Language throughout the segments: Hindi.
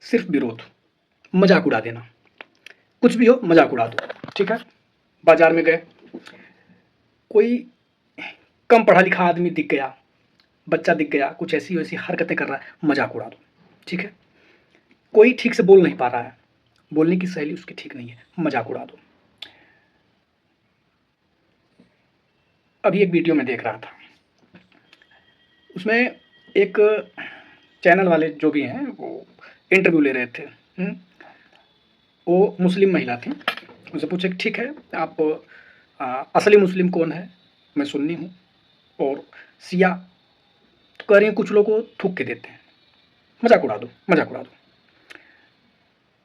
सिर्फ विरोध, मजाक उड़ा देना, कुछ भी हो मजाक उड़ा दो, ठीक है। बाजार में गए, कोई कम पढ़ा लिखा आदमी दिख गया, बच्चा दिख गया, कुछ ऐसी वैसी हरकतें कर रहा है, मजाक उड़ा दो, ठीक है। कोई ठीक से बोल नहीं पा रहा है, बोलने की शैली उसकी ठीक नहीं है, मजाक उड़ा दो। अभी एक वीडियो में देख रहा था, उसमें एक चैनल वाले जो भी हैं वो इंटरव्यू ले रहे थे। वो मुस्लिम महिला थी, उनसे पूछे ठीक है आप असली मुस्लिम कौन है, मैं सुन्नी हूँ और सिया। तो कह रही हैं कुछ लोग को थूक के देते हैं, मजाक उड़ा दो, मजाक उड़ा दो।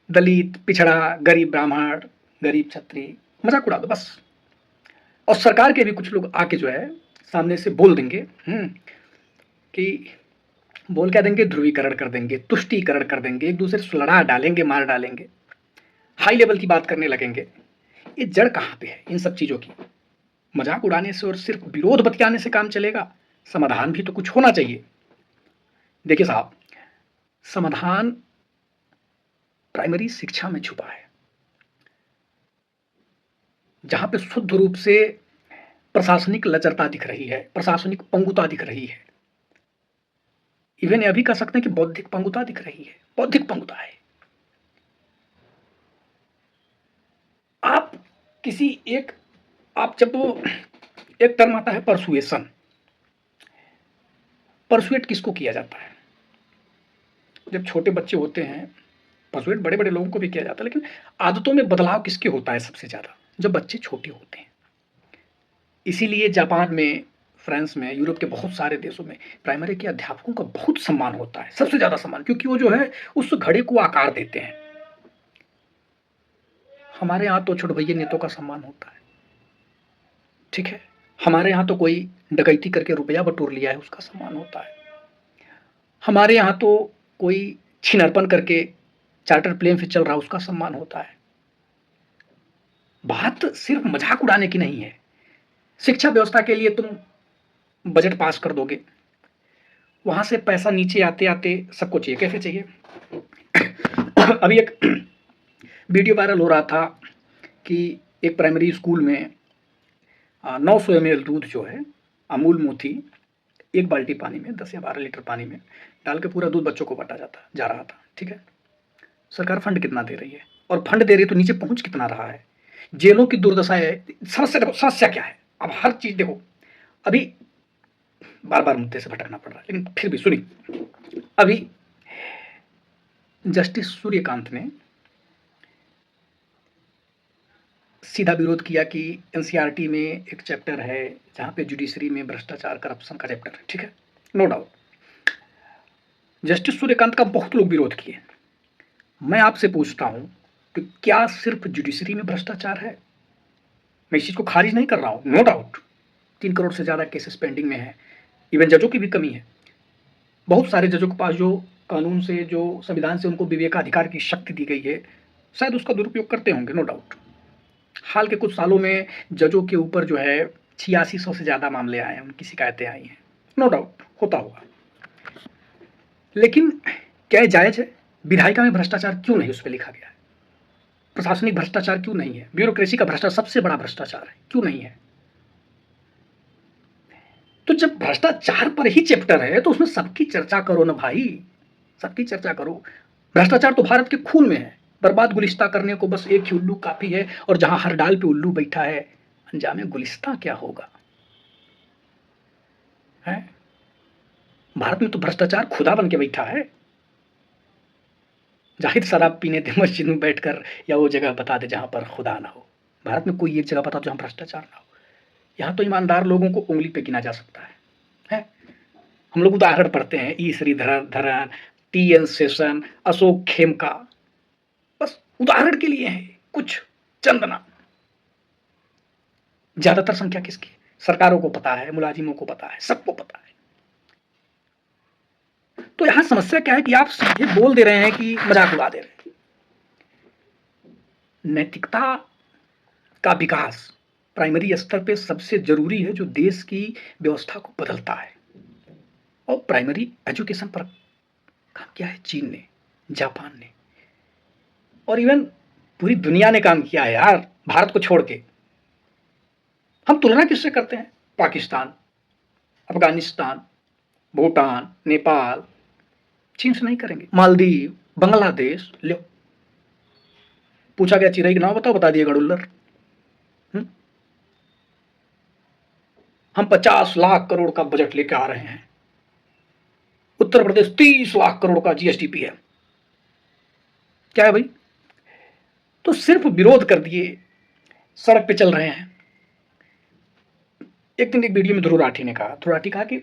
दलित, पिछड़ा, गरीब ब्राह्मण, गरीब छत्री, मजाक उड़ा दो बस। और सरकार के भी कुछ लोग आके जो है सामने से बोल देंगे कि बोल क्या देंगे, ध्रुवीकरण कर देंगे, तुष्टीकरण कर देंगे, एक दूसरे से लड़ा डालेंगे, मार डालेंगे, हाई लेवल की बात करने लगेंगे। ये जड़ कहाँ पे है इन सब चीज़ों की? मजाक उड़ाने से और सिर्फ विरोध बतियाने से काम चलेगा? समाधान भी तो कुछ होना चाहिए। देखिए साहब, समाधान प्राइमरी शिक्षा में छुपा है, जहां पे शुद्ध रूप से प्रशासनिक लचरता दिख रही है, प्रशासनिक पंगुता दिख रही है, इवन यह भी कह सकते हैं कि बौद्धिक पंगुता दिख रही है, बौद्धिक पंगुता है। आप किसी एक, आप जब एक टर्म आता है परसुएशन, परसुएट किसको किया जाता है? जब छोटे बच्चे होते हैं, परसुएट बड़े बड़े लोगों को भी किया जाता है, लेकिन आदतों में बदलाव किसके होता है सबसे ज्यादा? जब बच्चे छोटे होते हैं। इसीलिए जापान में, फ्रांस में, यूरोप के बहुत सारे देशों में प्राइमरी के अध्यापकों का बहुत सम्मान होता है, सबसे ज्यादा सम्मान, क्योंकि वो जो है उस घड़े को आकार देते हैं। हमारे यहाँ तो छोटे भैया नेतों का सम्मान होता है, ठीक है। हमारे यहाँ तो कोई डकैती करके रुपया बटोर लिया है उसका सम्मान होता है। हमारे यहाँ तो कोई छिनरपन करके चार्टर प्लेन से चल रहा है उसका सम्मान होता है। बात सिर्फ मजाक उड़ाने की नहीं है। शिक्षा व्यवस्था के लिए तुम बजट पास कर दोगे, वहां से पैसा नीचे आते आते सबको चाहिए, कैसे चाहिए? अभी एक वीडियो वायरल हो रहा था कि एक प्राइमरी स्कूल में 900 ml दूध जो है अमूल मोती एक बाल्टी पानी में 10 या 12 लीटर पानी में डाल के पूरा दूध बच्चों को बांटा जा रहा था, ठीक है। सरकार फंड कितना दे रही है, और फंड दे रही है तो नीचे पहुंच कितना रहा है? जेलों की दुर्दशा है। समस्या देखो, समस्या क्या है? अब हर चीज देखो, अभी बार बार मुद्दे से भटकना पड़ रहा है, लेकिन फिर भी सुनिए। अभी जस्टिस सूर्यकांत ने सीधा विरोध किया कि एनसीईआरटी में एक चैप्टर है जहां पे जुडिशरी में भ्रष्टाचार करप्शन का चैप्टर है, ठीक है, नो डाउट। जस्टिस सूर्यकांत का बहुत लोग विरोध किए। मैं आपसे पूछता हूं कि क्या सिर्फ जुडिशरी में भ्रष्टाचार है? मैं इस चीज को खारिज नहीं कर रहा हूं, नो डाउट 3 करोड़ से ज्यादा केसेस पेंडिंग में है, इवन जजों की भी कमी है। बहुत सारे जजों के पास जो कानून से, जो संविधान से उनको विवेकाधिकार की शक्ति दी गई है, शायद उसका दुरुपयोग करते होंगे, नो डाउट। हाल के कुछ सालों में जजों के ऊपर जो है 8600 से ज्यादा मामले आए हैं, उनकी शिकायतें आई हैं, नो डाउट होता होगा। लेकिन क्या जायज है? विधायिका में भ्रष्टाचार क्यों नहीं उस पर लिखा गया है? प्रशासनिक भ्रष्टाचार क्यों नहीं है? ब्यूरोक्रेसी का भ्रष्टाचार सबसे बड़ा भ्रष्टाचार है, क्यों नहीं है? तो जब भ्रष्टाचार पर ही चैप्टर है तो उसमें सबकी चर्चा करो ना भाई, सबकी चर्चा करो। भ्रष्टाचार तो भारत के खून में है, बर्बाद गुलिस्ता करने को बस एक ही उल्लू काफी है, और जहां हर डाल पे उल्लू बैठा है, अंजामे गुलिस्ता क्या होगा? है? भारत में तो भ्रष्टाचार खुदा बन के बैठा है। जाहिर शराब पीने दे मस्जिद में बैठकर, या वो जगह बता दे जहां पर खुदा ना हो। भारत में कोई एक जगह बता दो जहां भ्रष्टाचार ना हो। यहाँ तो ईमानदार लोगों को उंगली पे गिना जा सकता है? हम लोग उदाहरण पढ़ते हैं, ई श्रीधरन, टी एन शेषन, अशोक खेमका, बस उदाहरण के लिए है कुछ चंद नाम। ज्यादातर संख्या किसकी? सरकारों को पता है, मुलाजिमों को पता है, सबको पता है। तो यहां समस्या क्या है कि आप सीधे बोल दे रहे हैं कि मजाक उड़ा दे रहे हैं। नैतिकता का विकास प्राइमरी स्तर पे सबसे जरूरी है, जो देश की व्यवस्था को बदलता है। और प्राइमरी एजुकेशन पर काम किया है चीन ने। जापान ने, और इवन पूरी दुनिया ने काम किया है यार, भारत को छोड़ के। हम तुलना किससे करते हैं? पाकिस्तान, अफगानिस्तान, भूटान, नेपाल, चीन से नहीं करेंगे। मालदीव, बांग्लादेश, लो, पूछा गया चिरई का नाम बताओ, बता दिए गड़ुल्लर। हम 50 लाख करोड़ का बजट लेके आ रहे हैं, उत्तर प्रदेश 30 लाख करोड़ का जीएसडीपी है। क्या है भाई? तो सिर्फ विरोध कर दिए, सड़क पे चल रहे हैं। एक दिन एक वीडियो में ध्रुव राठी ने कहा, ध्रुव राठी कहा कि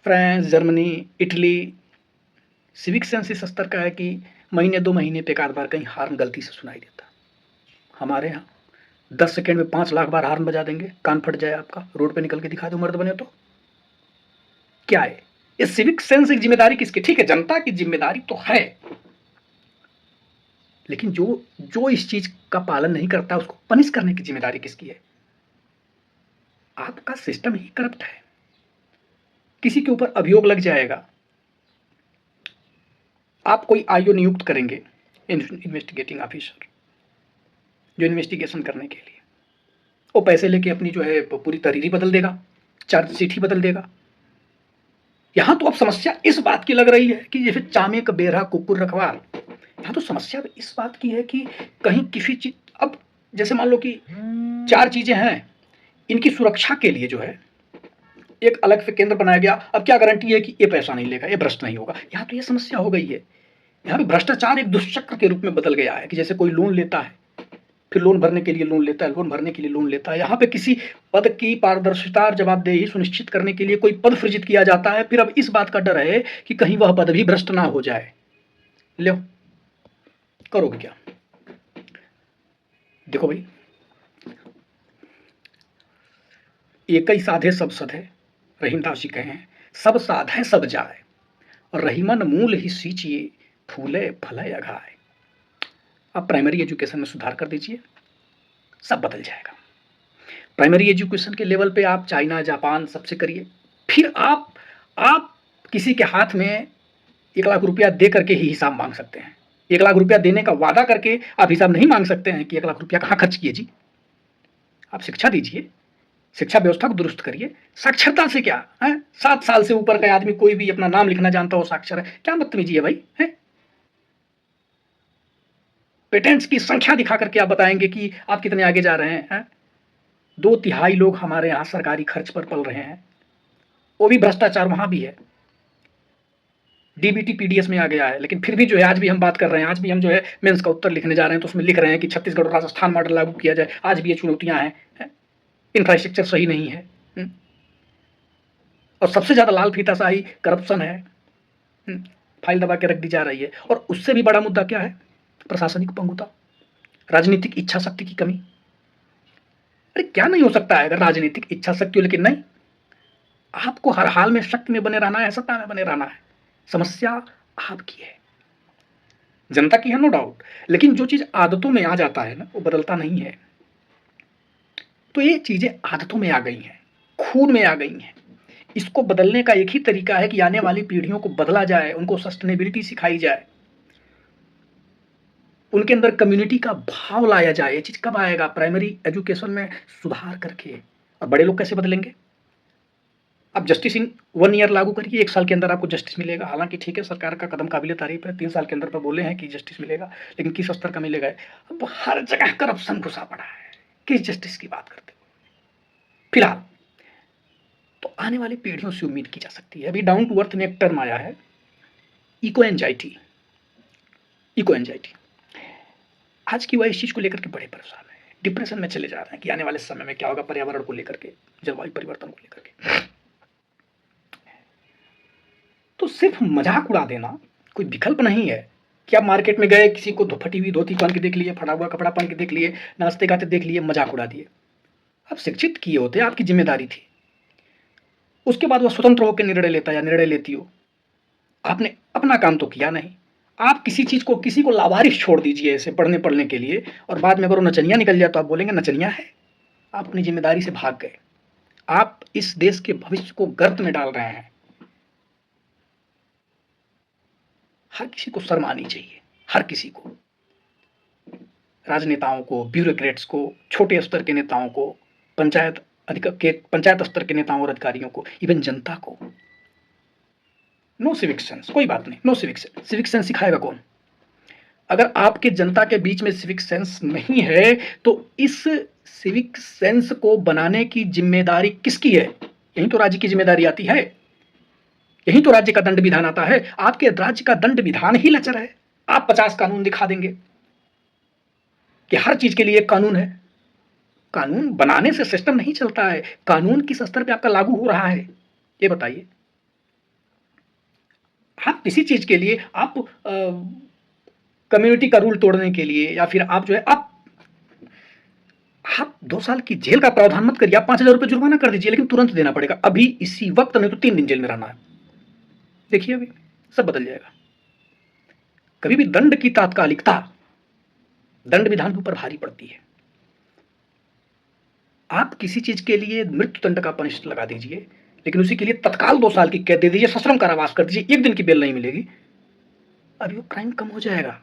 France, Germany, Italy civic sense इस स्तर का है कि महीने 2 महीने पे एक आध बार कहीं हार्न गलती से सुनाई देता। हमारे यहाँ 10 सेकेंड में 5 लाख बार हार्न बजा देंगे, कान फट जाए आपका, रोड पे निकल के दिखा दो मर्द बने तो। क्या है ये सिविक सेंस? एक जिम्मेदारी किसकी? ठीक है, जनता की जिम्मेदारी तो है, लेकिन जो जो इस चीज का पालन नहीं करता उसको पनिश करने की जिम्मेदारी किसकी है? आपका सिस्टम ही करप्ट है। किसी के ऊपर अभियोग लग जाएगा, आप कोई आईओ नियुक्त करेंगे, इन्वेस्टिगेटिंग ऑफिसर, जो इन्वेस्टिगेशन करने के लिए, वो पैसे लेके अपनी जो है पूरी तहरीर बदल देगा, चार्जशीट ही बदल देगा। यहां तो अब समस्या इस बात की लग रही है कि जैसे चामे का बेरहा कुकुर रखवाल, यहां तो समस्या इस बात की है कि कहीं किसी चीज, अब जैसे मान लो कि 4 चीजें हैं, इनकी सुरक्षा के लिए जो है एक अलग से केंद्र बनाया गया। अब क्या गारंटी है कि ये पैसा नहीं लेगा, ये भ्रष्ट नहीं होगा? यहाँ तो ये समस्या हो गई है। यहाँ पे भ्रष्टाचार एक दुष्चक्र के रूप में बदल गया है कि जैसे कोई लोन लेता है, फिर लोन भरने के लिए लोन लेता है, लोन भरने के लिए लोन लेता है। यहाँ पे किसी पद की पारदर्शिता और जवाबदेही सुनिश्चित करने के लिए कोई पद सृजित किया जाता है, फिर अब इस बात का डर है कि कहीं वह पद भी भ्रष्ट ना हो जाए। लो, करोगे क्या? देखो भाई, एक ही साधे सब सधे, रहीमदास जी कहे हैं, सब साधे सब जाए, और रहीमन मूल ही सींचिए, फूले फले अघाए। आप प्राइमरी एजुकेशन में सुधार कर दीजिए, सब बदल जाएगा। प्राइमरी एजुकेशन के लेवल पे आप चाइना, जापान सबसे करिए, फिर आप किसी के हाथ में 1 लाख रुपया दे करके ही हिसाब मांग सकते हैं। 1 लाख रुपया देने का वादा करके आप हिसाब नहीं मांग सकते हैं कि 1 लाख रुपया कहाँ खर्च किए जी। आप शिक्षा दीजिए, शिक्षा व्यवस्था को दुरुस्त करिए। साक्षरता से क्या है? 7 साल से ऊपर का आदमी कोई भी अपना नाम लिखना जानता हो साक्षर है, क्या बदतमीजी है भाई? है पेटेंट्स की संख्या दिखा करके आप बताएंगे कि आप कितने आगे जा रहे हैं? 2/3 लोग हमारे यहाँ सरकारी खर्च पर पल रहे हैं, वो भी भ्रष्टाचार वहां भी है। डीबीटी पीडीएस में आ गया है, लेकिन फिर भी जो है आज भी हम बात कर रहे हैं, आज भी हम जो है मेंस का उत्तर लिखने जा रहे हैं तो उसमें लिख रहे हैं कि छत्तीसगढ़ और राजस्थान मॉडल लागू किया जाए। आज भी ये चुनौतियां हैं, इंफ्रास्ट्रक्चर सही नहीं है, और सबसे ज्यादा लाल फीताशाही करप्शन है, फाइल दबा के रख दी जा रही है। और उससे भी बड़ा मुद्दा क्या है? प्रशासनिक पंगुता, राजनीतिक इच्छा शक्ति की कमी। अरे क्या नहीं हो सकता है अगर राजनीतिक इच्छा शक्ति हो, लेकिन नहीं, आपको हर हाल में शक्ति में बने रहना है, सत्ता में बने रहना है। समस्या आपकी है, जनता की है नो डाउट, लेकिन जो चीज आदतों में आ जाता है ना, वो बदलता नहीं है। तो ये चीजें आदतों में आ गई हैं, खून में आ गई हैं। इसको बदलने का एक ही तरीका है कि आने वाली पीढ़ियों को बदला जाए, उनको सस्टेनेबिलिटी सिखाई जाए, उनके अंदर कम्युनिटी का भाव लाया जाए। ये चीज कब आएगा? प्राइमरी एजुकेशन में सुधार करके। और बड़े लोग कैसे बदलेंगे? आप जस्टिस इन 1 ईयर लागू करिए, 1 साल के अंदर आपको जस्टिस मिलेगा। हालांकि ठीक है, सरकार का कदम काबिल तारीफ है, 3 साल के अंदर पर बोले हैं कि जस्टिस मिलेगा, लेकिन किस स्तर का मिलेगा? अब हर जगह करप्शन घुसा पड़ा है, किस जस्टिस की बात करते हो? फिलहाल तो आने वाली पीढ़ियों से उम्मीद की जा सकती है। अभी डाउन टू अर्थ में एक टर्म आया है, इको एंजाइटी। इको एंजाइटी आज की वह इस चीज को लेकर के बड़े परेशान है, डिप्रेशन में चले जा रहे हैं कि आने वाले समय में क्या होगा पर्यावरण को लेकर के, जलवायु परिवर्तन को लेकर के। तो सिर्फ मजाक उड़ा देना कोई विकल्प नहीं है कि आप मार्केट में गए, किसी को फटी हुई धोती पहन के देख लिए, फटा हुआ कपड़ा पहन के देख लिए, नाचते गाते देख लिए, मजाक उड़ा दिए। आप शिक्षित किए होते, आपकी जिम्मेदारी थी। उसके बाद वह स्वतंत्र होकर निर्णय लेता या निर्णय लेती हो, आपने अपना काम तो किया नहीं। आप किसी चीज को, किसी को लावारिश छोड़ दीजिए ऐसे पढ़ने के लिए, और बाद में अगर वो नचनिया निकल जाए तो आप बोलेंगे नचनिया है। आप अपनी जिम्मेदारी से भाग गए, आप इस देश के भविष्य को गर्त में डाल रहे हैं। हर किसी को शर्म आनी चाहिए, हर किसी को, राजनेताओं को, ब्यूरोक्रेट्स को, छोटे स्तर के नेताओं को, पंचायत स्तर के नेताओं और अधिकारियों को, इवन जनता को। नो सिविक सेंस, कोई बात नहीं, no civic sense. Civic sense सिखाएगा कौन? अगर आपके जनता के बीच में सिविक सेंस नहीं है तो इस सिविक सेंस को बनाने की जिम्मेदारी किसकी है? यही तो राज्य की जिम्मेदारी आती है, यही तो राज्य का दंड विधान आता है। आपके राज्य का दंड विधान ही लचर है। आप 50 कानून दिखा देंगे कि हर चीज के लिए एक कानून है। कानून बनाने से सिस्टम नहीं चलता है, कानून किस स्तर पे आपका लागू हो रहा है ये बताइए। आप किसी चीज के लिए, आप कम्युनिटी का रूल तोड़ने के लिए, या फिर आप जो है आप 2 साल की जेल का प्रावधान मत करिए, आप 5,000 रुपये जुर्माना कर दीजिए, लेकिन तुरंत देना पड़ेगा, अभी इसी वक्त, नहीं तो 3 दिन जेल में रहना है। देखिए अभी सब बदल जाएगा। कभी भी दंड की तात्कालिकता दंड विधान के ऊपर भारी पड़ती है। आप किसी चीज के लिए मृत्यु दंड का पनिश लगा दीजिए, लेकिन उसी के लिए तत्काल 2 साल की कैद दे दीजिए, सश्रम कारावास कर दीजिए, 1 दिन की बेल नहीं मिलेगी, अभी वो क्राइम कम हो जाएगा।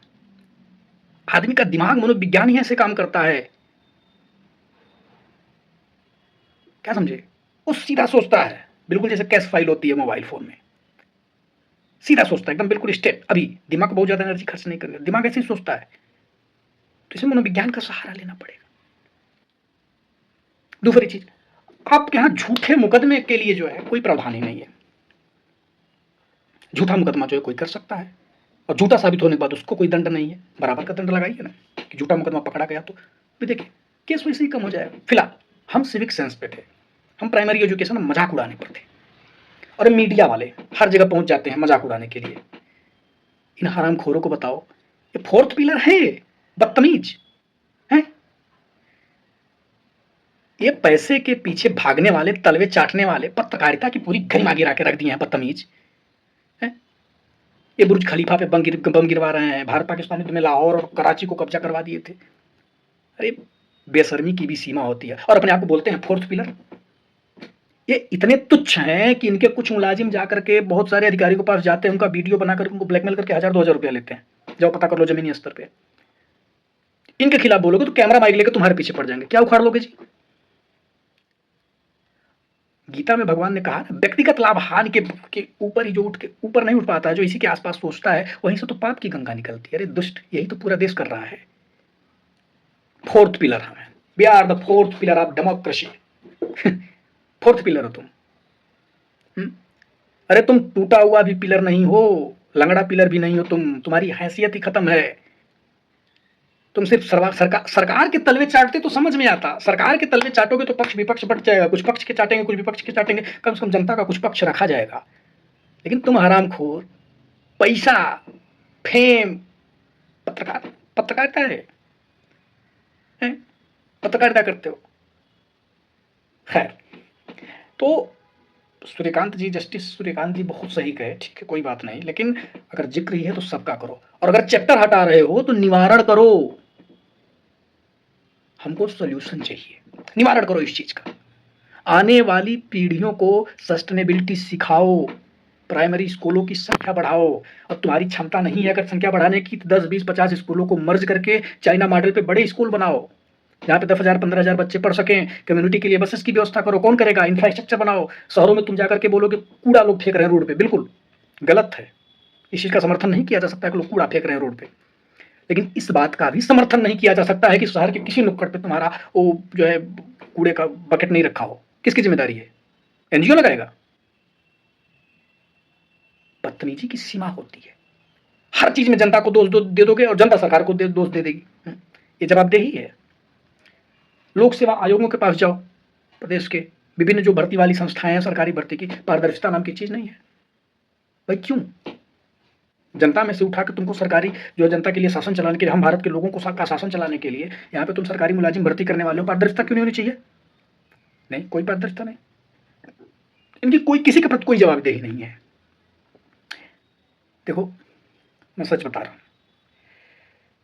आदमी का दिमाग, मनोविज्ञान ही ऐसे काम करता है। क्या समझे? वो सीधा सोचता है, बिल्कुल जैसे कैश फाइल होती है मोबाइल फोन में, सीधा सोचता है एकदम, बिल्कुल स्टेप। अभी दिमाग को बहुत ज्यादा एनर्जी खर्च नहीं करनी, दिमाग ऐसे ही सोचता है, तो इसे मनोविज्ञान का सहारा लेना पड़ेगा। दूसरी चीज, आपके यहां झूठे मुकदमे के लिए जो है कोई प्रावधान ही नहीं है। झूठा मुकदमा जो है कोई कर सकता है, और झूठा साबित होने के बाद उसको कोई दंड नहीं है, बराबर का दंड लगाइए ना, कि झूठा मुकदमा पकड़ा गया तो भी देखिए केस वैसे ही कम हो जाएगा। फिलहाल हम सिविक सेंस पे थे, हम प्राइमरी एजुकेशन में मजाक उड़ाने पर थे, और मीडिया वाले हर जगह पहुंच जाते हैं मजाक उड़ाने के लिए। इन हरामखोरों को बताओ, ये 4th पिलर है, बदतमीज है, ये पैसे के पीछे भागने वाले, तलवे चाटने वाले, पत्रकारिता की पूरी गरिमा गिरा के रख दी है, बदतमीज है। ये बुर्ज खलीफा पे बम गिरवा रहे हैं, भारत पाकिस्तान युद्ध में लाहौर और कराची को कब्जा करवा दिए थे। अरे बेशर्मी की भी सीमा होती है, और अपने आप को बोलते हैं 4th पिलर। ये इतने तुच्छ हैं कि इनके कुछ मुलाजिम जाकर के बहुत सारे अधिकारी के पास जाते हैं, उनका वीडियो बनाकर उनको ब्लैकमेल करके 1,000-2,000 रुपया लेते हैं। जाओ पता कर लो जमीनी स्तर पे। इनके खिलाफ बोलोगे तो कैमरा माइक लेकर तुम्हारे पीछे पड़ जाएंगे। क्या उखाड़ लोगे जी? गीता में भगवान ने कहा ना, व्यक्तिगत लाभ हानि के ऊपर ही जो उठ के ऊपर नहीं उठ पाता है, जो इसी के आसपास सोचता है, वहीं से तो पाप की गंगा निकलती है। अरे दुष्ट, यही तो पूरा देश कर रहा है। 4th पिलर हमें, we are the 4th pillar of democracy. 4th pillar हो तुम। अरे तुम टूटा हुआ भी पिलर नहीं हो, लंगड़ा पिलर भी नहीं हो तुम, तुम्हारी हैसियत ही खत्म है। तुम सिर्फ सरकार के तलवे चाटते तो समझ में आता, सरकार के तलवे चाटोगे तो पक्ष विपक्ष बट जाएगा, कुछ पक्ष के चाटेंगे, कुछ विपक्ष के चाटेंगे, कम से कम जनता का कुछ पक्ष रखा जाएगा। लेकिन तुम हरामखोर, पैसा, फेम, पत्रकारिता है, पत्रकारिता करते हो। खैर, तो सूर्यकांत जी, जस्टिस सूर्यकांत जी बहुत सही कहे, ठीक है कोई बात नहीं, लेकिन अगर जिक्र ही है तो सबका करो, और अगर चैप्टर हटा रहे हो तो निवारण करो। हमको सोल्यूशन चाहिए, निवारण करो इस चीज का। आने वाली पीढ़ियों को सस्टेनेबिलिटी सिखाओ, प्राइमरी स्कूलों की संख्या बढ़ाओ। और तुम्हारी क्षमता नहीं है अगर संख्या बढ़ाने की, तो 10, 20, 50 स्कूलों को मर्ज करके चाइना मॉडल पे बड़े स्कूल बनाओ, जहाँ पे 10,000, 15,000 बच्चे पढ़ सकें। कम्युनिटी के लिए बसेस की व्यवस्था करो, कौन करेगा? इंफ्रास्ट्रक्चर बनाओ। शहरों में तुम जाकर के बोलोगे कूड़ा लोग फेंक रहे हैं रोड पे, बिल्कुल गलत है। इस चीज का समर्थन नहीं किया जा सकता है कि लोग कूड़ा फेंक रहे हैं रोड पे, लेकिन इस बात का भी समर्थन नहीं किया जा सकता है कि शहर के किसी नुक्कड़ पे तुम्हारा वो जो है कूड़े का बकेट नहीं रखा हो। किसकी जिम्मेदारी है? एनजीओ लगाएगा? बदतमीजी की सीमा होती है। हर चीज में जनता को दोष दे दोगे और जनता सरकार को दोष दे देगी। ये जवाबदेही है। लोक सेवा आयोगों के पास जाओ, प्रदेश के विभिन्न जो भर्ती वाली संस्थाएं हैं सरकारी भर्ती की, पारदर्शिता नाम की चीज नहीं है भाई। क्यों? जनता में से उठा के तुमको सरकारी जो जनता के लिए शासन चलाने के लिए, हम भारत के लोगों को का शासन चलाने के लिए यहाँ पे तुम सरकारी मुलाजिम भर्ती करने वाले हो, पारदर्शिता क्यों नहीं होनी चाहिए? नहीं, कोई पारदर्शिता नहीं, इनकी कोई किसी के प्रति कोई जवाबदेही नहीं है। देखो मैं सच बता रहा हूं,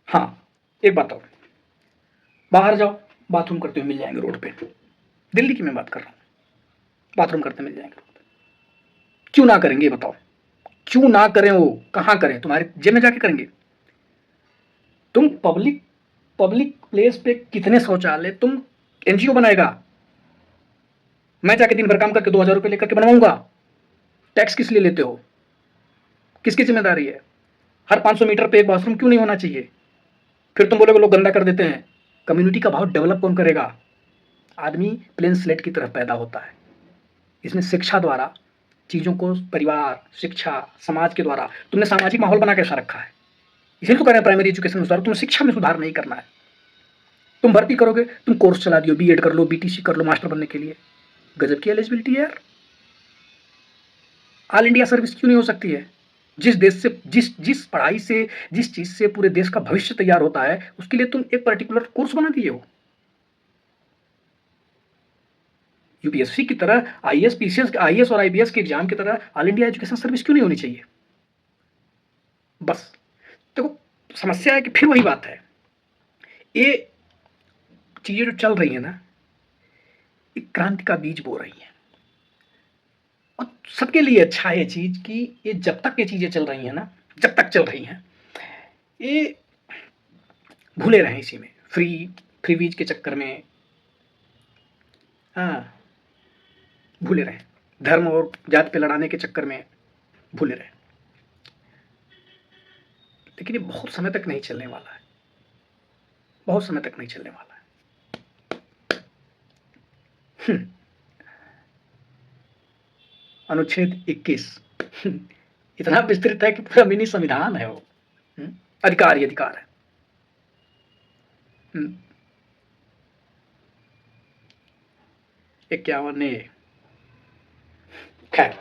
हाँ एक बात और, बाहर जाओ बाथरूम करते हुए मिल जाएंगे रोड पे, दिल्ली की मैं बात कर रहा हूं, बाथरूम करते मिल जाएंगे रोड पे। क्यों ना करेंगे बताओ? क्यों ना करें? वो कहाँ करें? तुम्हारे जेब में जाके करेंगे? तुम पब्लिक पब्लिक प्लेस पे कितने शौचालय तुम एनजीओ बनाएगा? मैं जाके दिन भर काम करके 2000 रुपये लेकर के बनवाऊंगा? टैक्स किस लिए लेते हो? किसकी जिम्मेदारी है? हर 500 मीटर पे एक बाथरूम क्यों नहीं होना चाहिए? फिर तुम बोलोगे लोग गंदा कर देते हैं। कम्युनिटी का भाव डेवलप कौन करेगा? आदमी प्लेन स्लेट की तरह पैदा होता है। इसमें शिक्षा द्वारा चीज़ों को, परिवार, शिक्षा, समाज के द्वारा तुमने सामाजिक माहौल बना कैसा रखा है? इसलिए तो कह रहे हैं प्राइमरी एजुकेशन में सुधार। तुम्हें शिक्षा में सुधार नहीं करना है। तुम भर्ती करोगे, तुम कोर्स चला दियो, बीएड कर लो, बीटीसी कर लो मास्टर बनने के लिए। गजब की एलिजिबिलिटी है यार। ऑल इंडिया सर्विस क्यों नहीं हो सकती है? जिस देश से, जिस जिस पढ़ाई से, जिस चीज से पूरे देश का भविष्य तैयार होता है, उसके लिए तुम एक पर्टिकुलर कोर्स बना दिए हो। यूपीएससी की तरह आईएएस, पीसीएस, आईएएस और आईबीएस के एग्जाम की तरह ऑल इंडिया एजुकेशन सर्विस क्यों नहीं होनी चाहिए? बस देखो, समस्या है कि फिर वही बात है, ये चीजें जो चल रही है ना, एक क्रांति का बीज बो रही है। और सबके लिए अच्छा है ये चीज कि ये जब तक ये चीजें चल रही हैं ना, जब तक चल रही हैं, ये भूले रहें इसी में, फ्री बीज के चक्कर में। हाँ, भूले रहें, धर्म और जात पे लड़ाने के चक्कर में भूले रहें। लेकिन ये बहुत समय तक नहीं चलने वाला है, बहुत समय तक नहीं चलने वाला है। अनुच्छेद 21 इतना विस्तृत है कि पूरा मिनी संविधान है वो। अधिकार ही अधिकार है। 51 ए। खैर,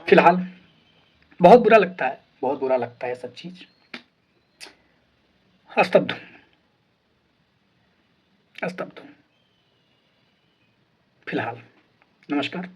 फिलहाल बहुत बुरा लगता है, बहुत बुरा लगता है सब चीज। स्तब्ध हूं, स्तब्ध हूं फिलहाल। नमस्कार।